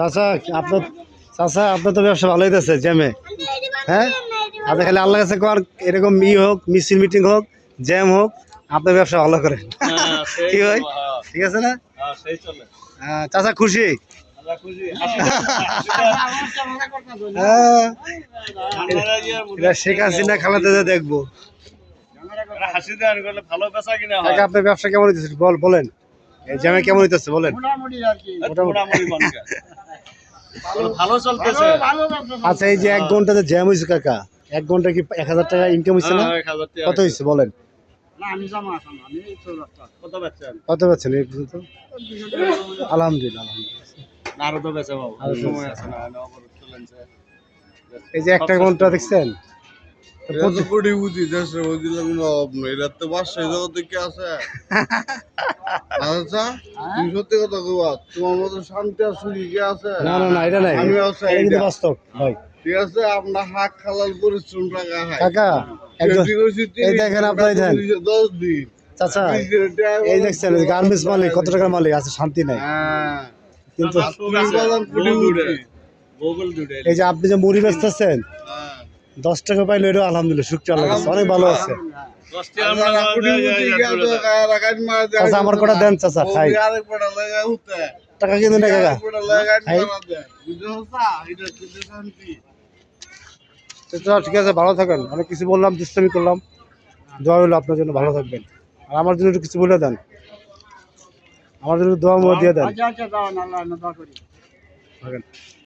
চাচা আপনার চাচা আপনার তো ব্যবসা ভালোই যাচ্ছে জ্যামে, হ্যাঁ? আপনি খালি আল্লাহ কাছে কর এরকম হোক, মিছিল মিটিং হোক, জ্যাম হোক, আপনার ব্যবসা ভালো করে। কি হয়, ঠিক আছে না? চাচা খুশি? শেখ হাসিনা খেলাতে দেখবো। আপনার ব্যবসা কেমন হইতেছে বলেন, জ্যামে কেমন হইতেছে বলেন? আচ্ছা, এই যে 1 ঘন্টাতে জ্যাম হয়েছে কাকা, 1 ঘন্টা কি 1000 টাকা ইনকাম হয়েছে না? কত হয়েছে বলেন? কত পাচ্ছেন এই পর্যন্ত? আলহামদুলিল্লাহ, এই যে 1 ঘন্টা দেখছেন, তোমার মতো শান্তি আর সুখী কে আছে? না না না, এটা নাই, এটা কিন্তু বাস্তব ভাই। ঠিক আছে, আপনার হাক হালাল পরিশ্রম টাকা কাকা একজন এই দেখেন, আপনার এই দেখেন 10 দিন চাচা, এই দেখছেন গার্মেন্টস মালিক কত টাকার মালিক আছে, শান্তি নাই। কিন্তু এই যে আপনি যে মুড়ি বেচতেছেন, 10 টাকা পাইলে এটা আলহামদুলিল্লাহ, শুকর আল্লাহর কাছে অনেক ভালো আছে। চাচা আমার কটা দেন চাচা, খাই। টাকা কিন্তু না কাকা, ঠিক আছে, ভালো থাকেন। অনেক কিছু বললাম, দুষ্টামি করলাম, দোয়া হলো আপনার জন্য, ভালো থাকবেন। আর আমার জন্য একটু কিছু বলে দেন, আমার জন্য দোয়া দিয়ে দেন।